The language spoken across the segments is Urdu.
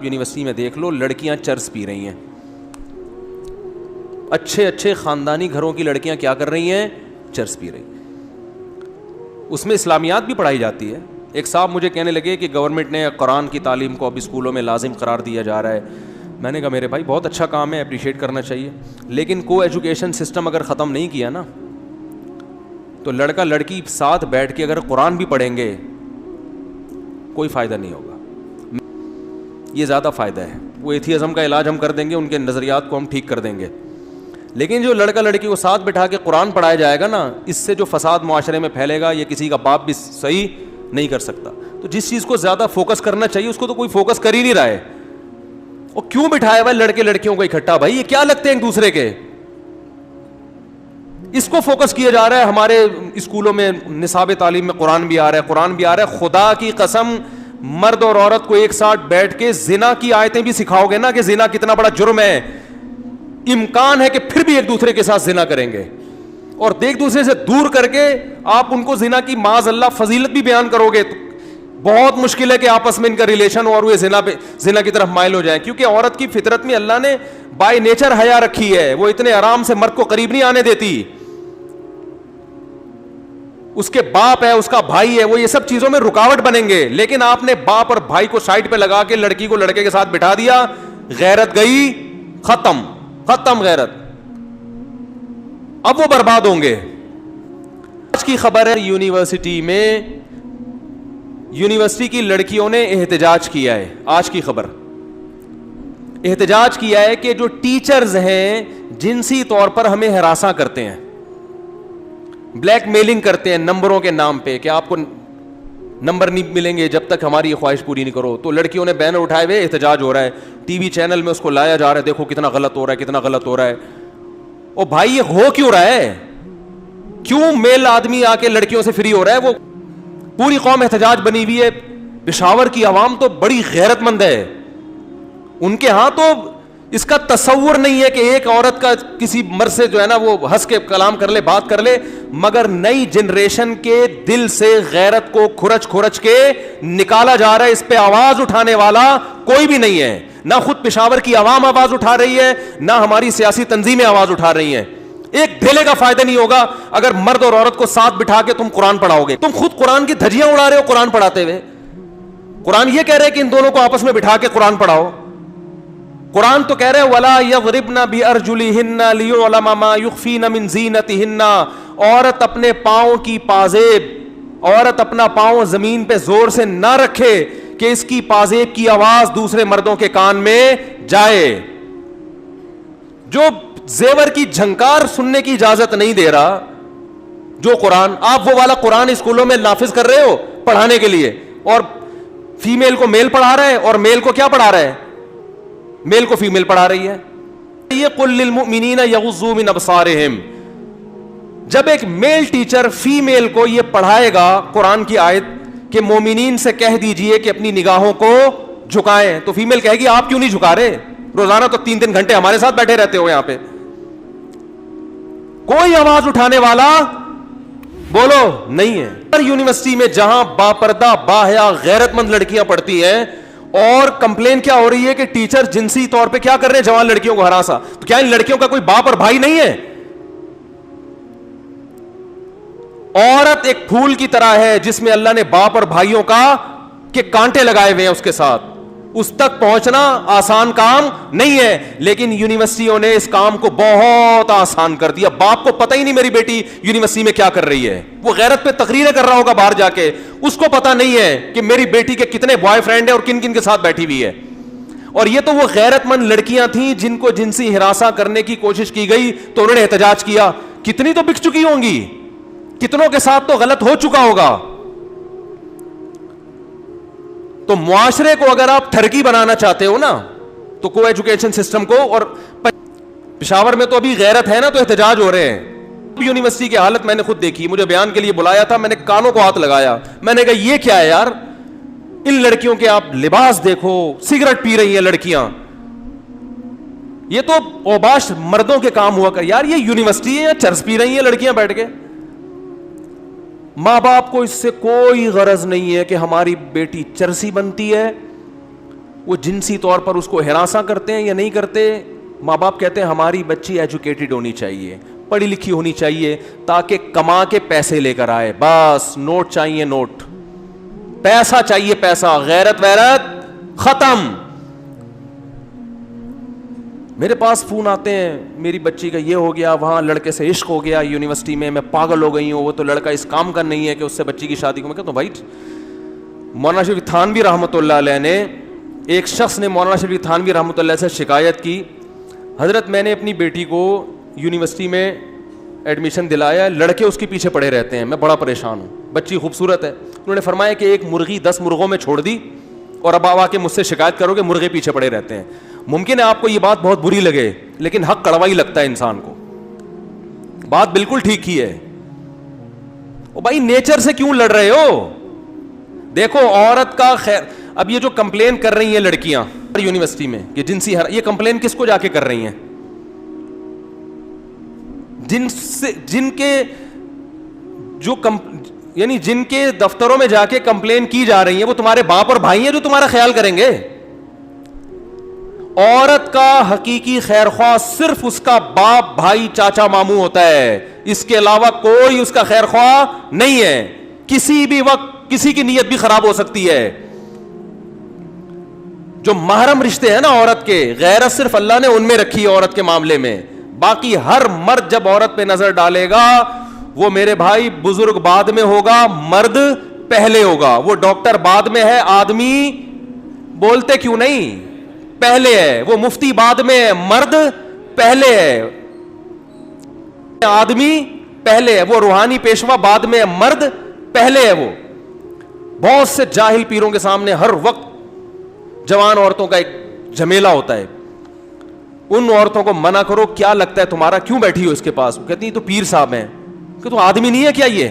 یونیورسٹی میں دیکھ لو لڑکیاں چرس پی رہی ہیں. اچھے خاندانی گھروں کی لڑکیاں کیا کر رہی ہیں؟ چرس پی رہی. اس میں اسلامیات بھی پڑھائی جاتی ہے. ایک صاحب مجھے کہنے لگے کہ گورنمنٹ نے قرآن کی تعلیم کو اب اسکولوں میں لازم قرار دیا جا رہا ہے. میں نے کہا میرے بھائی بہت اچھا کام ہے, اپریشیٹ کرنا چاہیے, لیکن کو ایجوکیشن سسٹم اگر ختم نہیں کیا نا تو لڑکا لڑکی ساتھ بیٹھ کے اگر قرآن بھی پڑھیں گے کوئی فائدہ نہیں ہوگا. یہ زیادہ فائدہ ہے. وہ ایتھیزم کا علاج ہم کر دیں گے, ان کے نظریات کو ہم ٹھیک کر دیں گے, لیکن جو لڑکا لڑکی کو ساتھ بٹھا کے قرآن پڑھایا جائے گا نا, اس سے جو فساد معاشرے میں پھیلے گا یہ کسی کا باپ بھی صحیح نہیں کر سکتا. تو جس چیز کو زیادہ فوکس کرنا چاہیے اس کو تو کوئی فوکس کر ہی نہیں رہا ہے. اور کیوں بٹھایا ہوا ہے لڑکے لڑکیوں کو اکٹھا؟ بھائی یہ کیا لگتے ہیں ایک دوسرے کے؟ اس کو فوکس کیا جا رہا ہے. ہمارے اسکولوں میں نصاب تعلیم میں قرآن بھی آ رہا ہے, قرآن بھی آ رہا ہے. خدا کی قسم مرد اور عورت کو ایک ساتھ بیٹھ کے زنا کی آیتیں بھی سکھاؤ گے نا کہ زنا کتنا بڑا جرم ہے, امکان ہے کہ پھر بھی ایک دوسرے کے ساتھ زنا کریں گے. اور ایک دوسرے سے دور کر کے آپ ان کو زنا کی معاذ اللہ فضیلت بھی بیان کرو گے تو بہت مشکل ہے کہ آپس میں ان کا ریلیشن ہو اور وہ زنا کی طرف مائل ہو جائیں. کیونکہ عورت کی فطرت میں اللہ نے بائی نیچر حیا رکھی ہے, وہ اتنے آرام سے مرد کو قریب نہیں آنے دیتی. اس کے باپ ہے, اس کا بھائی ہے, وہ یہ سب چیزوں میں رکاوٹ بنیں گے. لیکن آپ نے باپ اور بھائی کو سائڈ پہ لگا کے لڑکی کو لڑکے کے ساتھ بٹھا دیا, غیرت گئی, ختم غیرت. اب وہ برباد ہوں گے. آج کی خبر ہے یونیورسٹی کی لڑکیوں نے احتجاج کیا ہے. آج کی خبر احتجاج کیا ہے کہ جو ٹیچرز ہیں جنسی طور پر ہمیں ہراساں کرتے ہیں, بلیک میلنگ کرتے ہیں نمبروں کے نام پہ کہ آپ کو نمبر نہیں ملیں گے جب تک ہماری یہ خواہش پوری نہیں کرو. تو لڑکیوں نے بینر اٹھائے ہوئے احتجاج ہو رہا ہے, ٹی وی چینل میں اس کو لایا جا رہا ہے, دیکھو کتنا غلط ہو رہا ہے, کتنا غلط ہو رہا ہے. او بھائی یہ ہو کیوں رہا ہے؟ کیوں میل آدمی آ کے لڑکیوں سے فری ہو رہا ہے؟ وہ پوری قوم احتجاج بنی ہوئی ہے. پشاور کی عوام تو بڑی غیرت مند ہے, ان کے ہاں تو اس کا تصور نہیں ہے کہ ایک عورت کا کسی مرد سے جو ہے نا وہ ہنس کے کلام کر لے, بات کر لے. مگر نئی جنریشن کے دل سے غیرت کو کھرچ کے نکالا جا رہا ہے. اس پہ آواز اٹھانے والا کوئی بھی نہیں ہے. نہ خود پشاور کی عوام آواز اٹھا رہی ہے, نہ ہماری سیاسی تنظیمیں آواز اٹھا رہی ہیں. ایک ڈھیلے کا فائدہ نہیں ہوگا اگر مرد اور عورت کو ساتھ بٹھا کے تم قرآن پڑھاؤ گے. تم خود قرآن کی دھجیاں اڑا رہے ہو قرآن پڑھاتے ہوئے. قرآن یہ کہہ رہے کہ ان دونوں کو آپس میں بٹھا کے قرآن پڑھاؤ. قرآن تو کہہ رہے وَلَا يَضْرِبْنَ بِأَرْجُلِهِنَّ لِيُعْلَمَ مَا يُخْفِينَ مِنْ زِينَتِهِنَّ. عورت اپنے پاؤں کی پازیب, عورت اپنا پاؤں زمین پہ زور سے نہ رکھے کہ اس کی پازیب کی آواز دوسرے مردوں کے کان میں جائے. جو زیور کی جھنکار سننے کی اجازت نہیں دے رہا جو قرآن, آپ وہ والا قرآن اسکولوں میں نافذ کر رہے ہو پڑھانے کے لیے, اور فیمیل کو میل پڑھا رہا ہے اور میل کو کیا پڑھا رہا ہے؟ میل کو فیمیل پڑھا رہی ہے. یہ قل للمؤمنین یغضوا من ابصارہم. جب ایک میل ٹیچر فیمیل کو یہ پڑھائے گا قرآن کی آیت کہ مومنین سے کہہ دیجئے کہ اپنی نگاہوں کو جھکائیں, تو فیمیل کہے گی آپ کیوں نہیں جھکا رہے؟ روزانہ تو 3 گھنٹے ہمارے ساتھ بیٹھے رہتے ہو یہاں پہ. کوئی آواز اٹھانے والا بولو نہیں ہے. یونیورسٹی میں جہاں باپردہ باحیا غیرت مند لڑکیاں پڑھتی ہیں, اور کمپلین کیا ہو رہی ہے کہ ٹیچر جنسی طور پہ کیا کر رہے ہیں جوان لڑکیوں کو ہراساں. تو کیا ان لڑکیوں کا کوئی باپ اور بھائی نہیں ہے؟ عورت ایک پھول کی طرح ہے جس میں اللہ نے باپ اور بھائیوں کا کے کانٹے لگائے ہوئے ہیں اس کے ساتھ. اس تک پہنچنا آسان کام نہیں ہے, لیکن یونیورسٹیوں نے اس کام کو بہت آسان کر دیا. باپ کو پتہ ہی نہیں میری بیٹی یونیورسٹی میں کیا کر رہی ہے, وہ غیرت پہ تقریریں کر رہا ہوگا باہر جا کے, اس کو پتہ نہیں ہے کہ میری بیٹی کے کتنے بوائے فرینڈ ہیں اور کن کن کے ساتھ بیٹھی ہوئی ہے. اور یہ تو وہ غیرت مند لڑکیاں تھیں جن کو جنسی ہراساں کرنے کی کوشش کی گئی تو انہوں نے احتجاج کیا. کتنی تو بک چکی ہوں گی, کتنوں کے ساتھ تو غلط ہو چکا ہوگا. تو معاشرے کو اگر آپ ٹھرکی بنانا چاہتے ہو نا تو کو ایجوکیشن سسٹم کو, اور پشاور میں تو ابھی غیرت ہے نا تو احتجاج ہو رہے ہیں. یونیورسٹی کی حالت میں نے خود دیکھی, مجھے بیان کے لیے بلایا تھا, میں نے کانوں کو ہاتھ لگایا, میں نے کہا یہ کیا ہے یار, ان لڑکیوں کے آپ لباس دیکھو, سگریٹ پی رہی ہیں لڑکیاں, یہ تو اوباش مردوں کے کام ہوا کر. یار یہ یونیورسٹی ہے یا چرس پی رہی ہیں لڑکیاں بیٹھ کے؟ ماں باپ کو اس سے کوئی غرض نہیں ہے کہ ہماری بیٹی چرسی بنتی ہے وہ جنسی طور پر اس کو ہراساں کرتے ہیں یا نہیں کرتے؟ ماں باپ کہتے ہیں ہماری بچی ایجوکیٹڈ ہونی چاہیے, پڑھی لکھی ہونی چاہیے تاکہ کما کے پیسے لے کر آئے, بس نوٹ چاہیے نوٹ, پیسہ چاہیے پیسہ, غیرت ویرت ختم. میرے پاس فون آتے ہیں میری بچی کا یہ ہو گیا, وہاں لڑکے سے عشق ہو گیا یونیورسٹی میں پاگل ہو گئی ہوں, وہ تو لڑکا اس کام کا نہیں ہے کہ اس سے بچی کی شادی کو. میں کہتا ہوں بھائی مولانا شریف تھانوی رحمۃ اللہ علیہ نے, ایک شخص نے مولانا شریف تھانوی رحمۃ اللہ سے شکایت کی, حضرت میں نے اپنی بیٹی کو یونیورسٹی میں ایڈمیشن دلایا, لڑکے اس کے پیچھے پڑے رہتے ہیں, میں بڑا پریشان ہوں, بچی خوبصورت ہے. انہوں نے فرمایا کہ ایک مرغی 10 مرغوں میں چھوڑ دی اور اب آ کے مجھ سے شکایت کرو کہ مرغے پیچھے پڑے رہتے ہیں. ممکن ہے آپ کو یہ بات بہت بری لگے لیکن حق کڑوا ہی لگتا ہے انسان کو, بات بالکل ٹھیک ہی ہے. او بھائی نیچر سے کیوں لڑ رہے ہو؟ دیکھو عورت کا خیر, اب یہ جو کمپلین کر رہی ہیں لڑکیاں یونیورسٹی میں کہ جنسی یہ کمپلین کس کو جا کے کر رہی ہیں؟ جن کے جو یعنی جن کے دفتروں میں جا کے کمپلین کی جا رہی ہیں وہ تمہارے باپ اور بھائی ہیں جو تمہارا خیال کریں گے. عورت کا حقیقی خیر خواہ صرف اس کا باپ بھائی چاچا ماموں ہوتا ہے, اس کے علاوہ کوئی اس کا خیر خواہ نہیں ہے. کسی بھی وقت کسی کی نیت بھی خراب ہو سکتی ہے. جو محرم رشتے ہیں نا عورت کے, غیرت صرف اللہ نے ان میں رکھی ہے عورت کے معاملے میں. باقی ہر مرد جب عورت پہ نظر ڈالے گا وہ میرے بھائی بزرگ بعد میں ہوگا, مرد پہلے ہوگا. وہ ڈاکٹر بعد میں ہے, آدمی بولتے کیوں نہیں پہلے ہے. وہ مفتی بعد میں ہے, مرد پہلے ہے. آدمی پہلے ہے. وہ روحانی پیشوا بعد میں ہے, مرد پہلے ہے. وہ بہت سے جاہل پیروں کے سامنے ہر وقت جوان عورتوں کا ایک جھمیلا ہوتا ہے. ان عورتوں کو منع کرو, کیا لگتا ہے تمہارا, کیوں بیٹھی ہو اس کے پاس؟ کہتی ہیں تو پیر صاحب ہیں. کہ تو آدمی نہیں ہے کیا یہ؟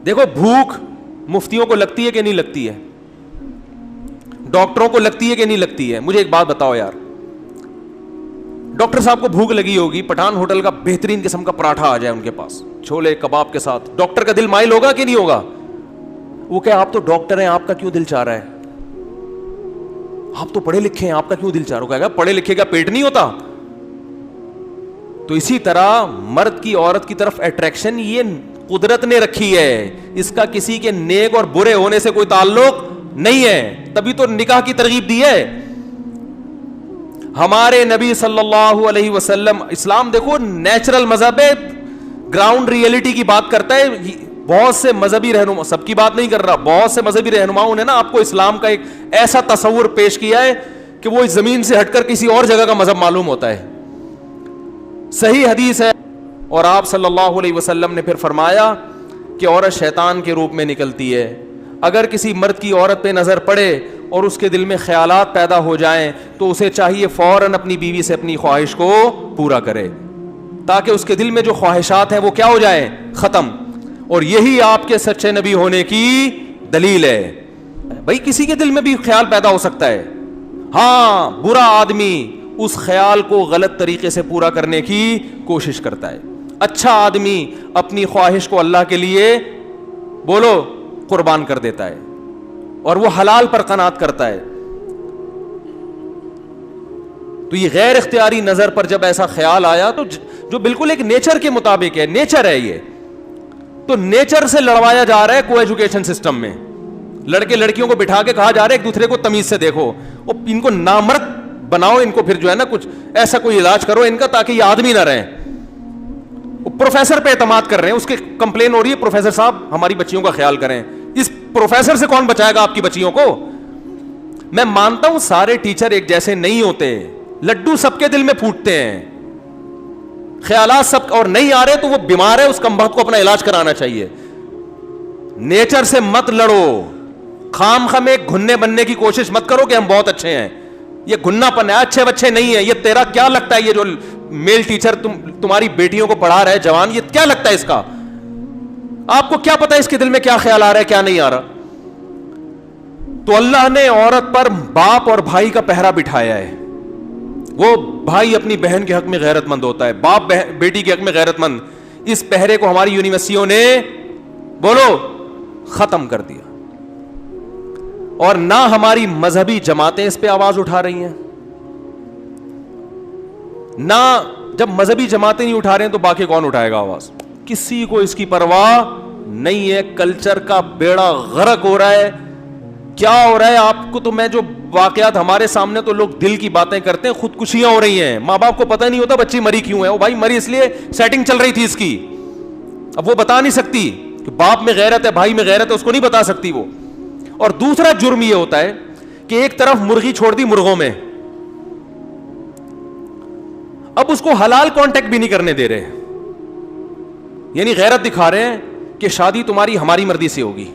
دیکھو بھوک مفتیوں کو لگتی ہے کہ نہیں لگتی ہے, ڈاکٹروں کو لگتی ہے کہ نہیں لگتی ہے؟ مجھے ایک بات بتاؤ یار, ڈاکٹر صاحب کو بھوک لگی ہوگی, پٹھان ہوٹل کا بہترین قسم کا پراٹھا آ جائے ان کے پاس چھولے کباب کے ساتھ, ڈاکٹر کا دل مائل ہوگا کہ نہیں ہوگا؟ وہ کہ آپ تو ڈاکٹر ہیں, آپ کا کیوں دل چاہ رہا ہے؟ آپ تو پڑھے لکھے ہیں, آپ کا کیوں دل چاہ رہا ہے؟ کہے گا پڑھے لکھے کا پیٹ نہیں ہوتا. تو اسی طرح مرد کی عورت کی طرف اٹریکشن یہ قدرت نے رکھی ہے, اس کا کسی کے نیک اور برے ہونے سے کوئی تعلق نہیں ہے. تبھی تو نکاح کی ترغیب دی ہے ہمارے نبی صلی اللہ علیہ وسلم. اسلام دیکھو نیچرل مذہب ہے, گراؤنڈ ریئلٹی کی بات کرتا ہے. بہت سے مذہبی رہنما, سب کی بات نہیں کر رہا, بہت سے مذہبی رہنماؤں نے نا آپ کو اسلام کا ایک ایسا تصور پیش کیا ہے کہ وہ اس زمین سے ہٹ کر کسی اور جگہ کا مذہب معلوم ہوتا ہے. صحیح حدیث ہے, اور آپ صلی اللہ علیہ وسلم نے پھر فرمایا کہ عورت شیطان کے روپ میں نکلتی ہے. اگر کسی مرد کی عورت پہ نظر پڑے اور اس کے دل میں خیالات پیدا ہو جائیں تو اسے چاہیے فوراً اپنی بیوی سے اپنی خواہش کو پورا کرے تاکہ اس کے دل میں جو خواہشات ہیں وہ کیا ہو جائیں, ختم. اور یہی آپ کے سچے نبی ہونے کی دلیل ہے. بھائی کسی کے دل میں بھی خیال پیدا ہو سکتا ہے, ہاں برا آدمی اس خیال کو غلط طریقے سے پورا کرنے کی کوشش کرتا ہے, اچھا آدمی اپنی خواہش کو اللہ کے لیے بولو قربان کر دیتا ہے اور وہ حلال پر قناعت کرتا ہے. تو یہ غیر اختیاری نظر پر جب ایسا خیال آیا تو جو بالکل ایک نیچر کے مطابق ہے, نیچر ہے یہ, تو نیچر سے لڑوایا جا رہا ہے کو ایجوکیشن سسٹم میں. لڑکے لڑکیوں کو بٹھا کے کہا جا رہا ہے ایک دوسرے کو تمیز سے دیکھو, اور ان کو نامرد بناؤ, ان کو پھر جو ہے نا کچھ ایسا کوئی علاج کرو ان کا تاکہ یہ آدمی نہ رہیں. پروفیسر پہ اعتماد کر رہے ہیں, اس کی کمپلین ہو رہی ہے پروفیسر صاحب ہماری بچیوں کا خیال کریں. اس پروفیسر سے کون بچائے گا آپ کی بچیوں کو؟ میں مانتا ہوں سارے ٹیچر ایک جیسے نہیں ہوتے, لڈو سب کے دل میں پھوٹتے ہیں, خیالات سب, اور نہیں آ رہے تو وہ بیمار ہے, اس کمبخت کو اپنا علاج کرانا چاہیے. نیچر سے مت لڑو, خام خم ایک گھننے بننے کی کوشش مت کرو کہ ہم بہت اچھے ہیں. یہ گھننا پن ہے, اچھے بچے نہیں ہیں. یہ تیرا کیا لگتا ہے یہ جو میل ٹیچر تمہاری بیٹیوں کو پڑھا رہا ہے جوان, یہ کیا لگتا ہے اس کا؟ آپ کو کیا پتا اس کے دل میں کیا خیال آ رہا ہے کیا نہیں آ رہا؟ تو اللہ نے عورت پر باپ اور بھائی کا پہرا بٹھایا ہے. وہ بھائی اپنی بہن کے حق میں غیرت مند ہوتا ہے, باپ بیٹی کے حق میں غیرت مند. اس پہرے کو ہماری یونیورسٹیوں نے بولو ختم کر دیا. اور نہ ہماری مذہبی جماعتیں اس پہ آواز اٹھا رہی ہیں. نہ جب مذہبی جماعتیں نہیں اٹھا رہے ہیں تو باقی کون اٹھائے گا آواز؟ کسی کو اس کی پرواہ نہیں ہے. کلچر کا بیڑا غرق ہو رہا ہے. کیا ہو رہا ہے آپ کو تو میں جو واقعات ہمارے سامنے تو لوگ دل کی باتیں کرتے ہیں, خودکشیاں ہو رہی ہیں, ماں باپ کو پتہ نہیں ہوتا بچی مری کیوں ہے. وہ بھائی مری اس لیے سیٹنگ چل رہی تھی اس کی, اب وہ بتا نہیں سکتی کہ باپ میں غیرت ہے, بھائی میں غیرت ہے, اس کو نہیں بتا سکتی وہ. اور دوسرا جرم یہ ہوتا ہے کہ ایک طرف مرغی چھوڑ دی مرغوں میں, اب اس کو حلال کانٹیکٹ بھی نہیں کرنے دے رہے, یعنی غیرت دکھا رہے ہیں کہ شادی تمہاری ہماری مرضی سے ہوگی.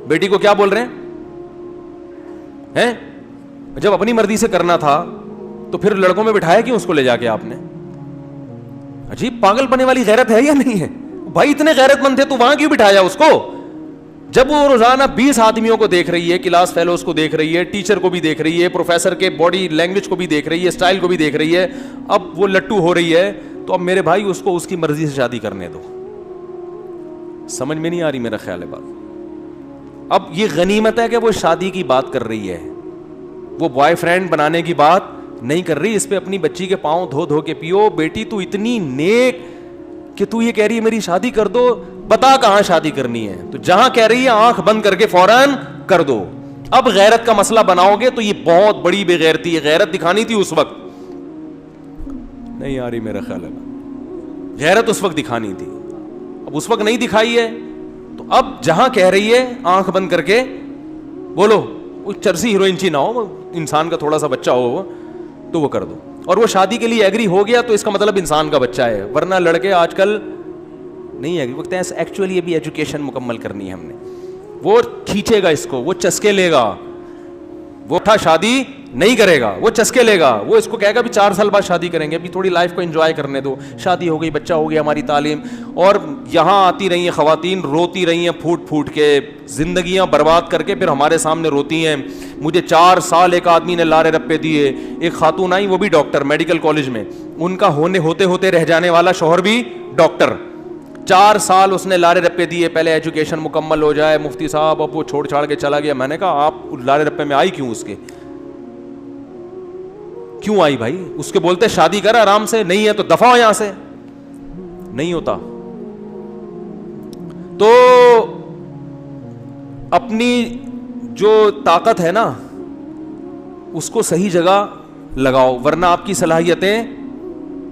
بیٹی کو کیا بول رہے ہیں؟ جب اپنی مرضی سے کرنا تھا تو پھر لڑکوں میں بٹھایا کیوں اس کو لے جا کے آپ نے؟ عجیب پاگل پنے والی غیرت ہے یا نہیں ہے بھائی؟ اتنے غیرت مند تھے تو وہاں کیوں بٹھایا اس کو؟ جب وہ روزانہ 20 آدمیوں کو دیکھ رہی ہے, کلاس فیلوز کو دیکھ رہی ہے, ٹیچر کو بھی دیکھ رہی ہے, پروفیسر کے باڈی لینگویج کو بھی دیکھ رہی ہے, اسٹائل کو بھی دیکھ رہی ہے, اب وہ لٹو ہو رہی ہے, تو اب میرے بھائی اس کو اس کی مرضی سے شادی کرنے دو. سمجھ میں نہیں آ رہی میرا خیال ہے بات. اب یہ غنیمت ہے کہ وہ شادی کی بات کر رہی ہے, وہ بوائے فرینڈ بنانے کی بات نہیں کر رہی. اس پہ اپنی بچی کے پاؤں دھو دھو کے پیو. بیٹی تو اتنی نیک کہ تو یہ کہہ رہی ہے میری شادی کر دو, بتا کہاں شادی کرنی ہے, تو جہاں کہہ رہی ہے آنکھ بند کر کے فوراً کر دو. اب غیرت کا مسئلہ بناؤ گے تو یہ بہت بڑی بے غیرتی ہے. غیرت دکھانی تھی اس وقت, نہیں آ رہی میرا خیال ہے, غیرت اس وقت دکھانی تھی, اب اس وقت نہیں دکھائی ہے, تو اب جہاں کہہ رہی ہے آنکھ بند کر کے بولو, وہ چرسی ہیروئنچی نہ ہو, انسان کا تھوڑا سا بچہ ہو تو وہ کر دو. اور وہ شادی کے لیے ایگری ہو گیا تو اس کا مطلب انسان کا بچہ ہے, ورنہ لڑکے آج کل نہیں ایگری وقت ہے. ایکچولی ابھی ایجوکیشن مکمل کرنی ہے ہم نے, وہ کھینچے گا اس کو, وہ چسکے لے گا, وہ اٹھا شادی نہیں کرے گا, وہ چسکے لے گا, وہ اس کو کہے گا بھی 4 سال بعد شادی کریں گے, ابھی تھوڑی لائف کو انجوائے کرنے دو. شادی ہو گئی, بچہ ہو گیا, ہماری تعلیم. اور یہاں آتی رہی ہیں خواتین, روتی رہی ہیں پھوٹ پھوٹ کے, زندگیاں برباد کر کے پھر ہمارے سامنے روتی ہیں. مجھے 4 سال ایک آدمی نے لارے رپے دیے. ایک خاتون آئی, وہ بھی ڈاکٹر میڈیکل کالج میں, ان کا ہوتے ہوتے رہ جانے والا شوہر بھی ڈاکٹر. 4 سال اس نے لارے رپے دیے, پہلے ایجوکیشن مکمل ہو جائے, مفتی صاحب, اب وہ چھوڑ چھاڑ کے چلا گیا. میں نے کہا آپ لارے رپے میں آئی کیوں, اس کے کیوں آئی بھائی؟ اس کے بولتے شادی کر آرام سے, نہیں ہے تو دفع ہو یہاں سے. نہیں ہوتا. تو اپنی جو طاقت ہے نا اس کو صحیح جگہ لگاؤ, ورنہ آپ کی صلاحیتیں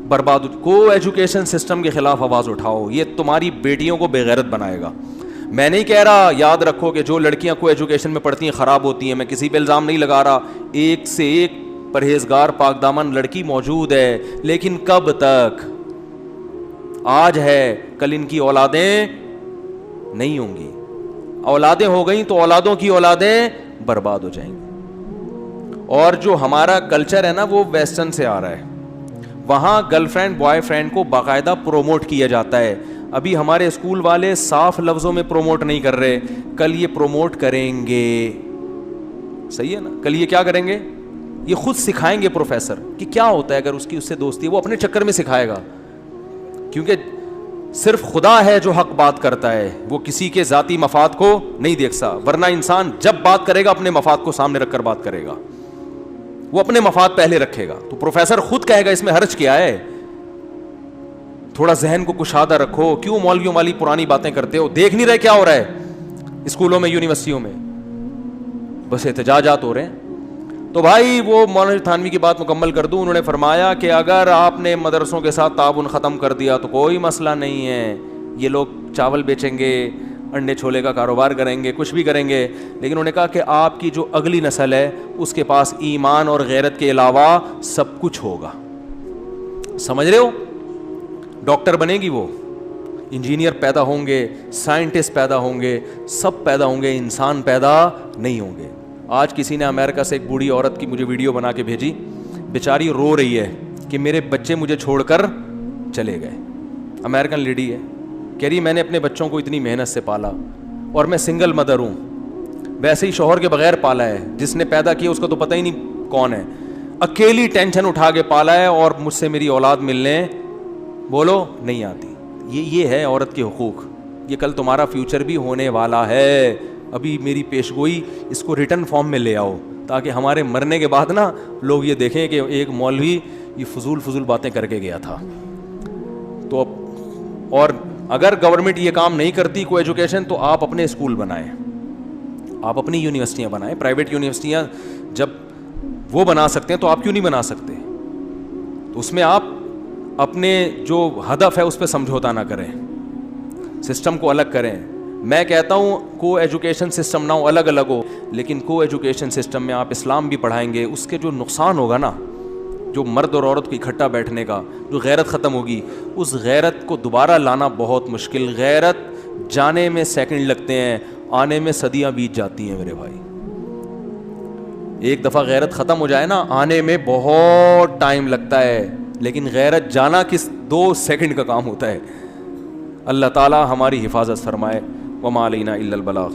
برباد. کو ایجوکیشن سسٹم کے خلاف آواز اٹھاؤ, یہ تمہاری بیٹیوں کو بے غیرت بنائے گا. میں نہیں کہہ رہا, یاد رکھو کہ جو لڑکیاں کو ایجوکیشن میں پڑھتی ہیں خراب ہوتی ہیں, میں کسی پہ الزام نہیں لگا رہا. ایک سے ایک پرہیزگار پاک دامن لڑکی موجود ہے, لیکن کب تک؟ آج ہے, کل ان کی اولادیں نہیں ہوں گی. اولادیں ہو گئیں تو اولادوں کی اولادیں برباد ہو جائیں گی. اور جو ہمارا کلچر ہے نا وہ ویسٹرن سے آ رہا ہے, وہاں گرل فرینڈ بوائے فرینڈ کو باقاعدہ پروموٹ کیا جاتا ہے. ابھی ہمارے اسکول والے صاف لفظوں میں پروموٹ نہیں کر رہے, کل یہ پروموٹ کریں گے. صحیح ہے نا, کل یہ کیا کریں گے, یہ خود سکھائیں گے پروفیسر کہ کیا ہوتا ہے اگر اس کی اس سے دوستی ہے. وہ اپنے چکر میں سکھائے گا, کیونکہ صرف خدا ہے جو حق بات کرتا ہے, وہ کسی کے ذاتی مفاد کو نہیں دیکھتا. ورنہ انسان جب بات کرے گا اپنے مفاد کو سامنے رکھ کر بات کرے گا, وہ اپنے مفاد پہلے رکھے گا. تو پروفیسر خود کہے گا اس میں حرج کیا ہے, تھوڑا ذہن کو کشادہ رکھو, کیوں مولویوں والی پرانی باتیں کرتے ہو, دیکھ نہیں رہے کیا ہو رہا ہے اسکولوں میں یونیورسٹیوں میں, بس احتجاجات ہو رہے ہیں. تو بھائی وہ مولانا تھانوی کی بات مکمل کر دوں, انہوں نے فرمایا کہ اگر آپ نے مدرسوں کے ساتھ تعاون ختم کر دیا تو کوئی مسئلہ نہیں ہے, یہ لوگ چاول بیچیں گے, انڈے چھولے کا کاروبار کریں گے, کچھ بھی کریں گے, لیکن انہوں نے کہا کہ آپ کی جو اگلی نسل ہے اس کے پاس ایمان اور غیرت کے علاوہ سب کچھ ہوگا. سمجھ رہے ہو, ڈاکٹر بنے گی وہ, انجینئر پیدا ہوں گے, سائنٹسٹ پیدا ہوں گے, سب پیدا ہوں گے, انسان پیدا نہیں ہوں گے. آج کسی نے امریکہ سے ایک بوڑھی عورت کی مجھے ویڈیو بنا کے بھیجی, بیچاری رو رہی ہے کہ میرے بچے مجھے چھوڑ کر چلے گئے. امریکن لیڈی ہے, کہہ رہی میں نے اپنے بچوں کو اتنی محنت سے پالا, اور میں سنگل مدر ہوں, ویسے ہی شوہر کے بغیر پالا ہے, جس نے پیدا کیا اس کا تو پتہ ہی نہیں کون ہے, اکیلی ٹینشن اٹھا کے پالا ہے, اور مجھ سے میری اولاد ملنے بولو نہیں آتی. یہ ہے عورت کے حقوق. یہ کل تمہارا فیوچر بھی ہونے والا ہے, ابھی میری پیشگوئی اس کو ریٹن فارم میں لے آؤ تاکہ ہمارے مرنے کے بعد نا لوگ یہ دیکھیں کہ ایک مولوی یہ فضول باتیں کر کے گیا تھا. تو اور اگر گورنمنٹ یہ کام نہیں کرتی کو ایجوکیشن, تو آپ اپنے اسکول بنائیں, آپ اپنی یونیورسٹیاں بنائیں. پرائیویٹ یونیورسٹیاں جب وہ بنا سکتے ہیں تو آپ کیوں نہیں بنا سکتے؟ تو اس میں آپ اپنے جو ہدف ہے اس پہ سمجھوتا نہ کریں, سسٹم کو الگ کریں. میں کہتا ہوں کو ایجوکیشن سسٹم نہ ہو, الگ الگ ہو, لیکن کو ایجوکیشن سسٹم میں آپ اسلام بھی پڑھائیں گے, اس کے جو نقصان ہوگا نا, جو مرد اور عورت کو اکٹھا بیٹھنے کا جو غیرت ختم ہوگی, اس غیرت کو دوبارہ لانا بہت مشکل. غیرت جانے میں سیکنڈ لگتے ہیں, آنے میں صدیاں بیت جاتی ہیں میرے بھائی. ایک دفعہ غیرت ختم ہو جائے نا, آنے میں بہت ٹائم لگتا ہے, لیکن غیرت جانا کس 2 سیکنڈ کا کام ہوتا ہے. اللہ تعالی ہماری حفاظت فرمائے. وما علینا الا البلاغ.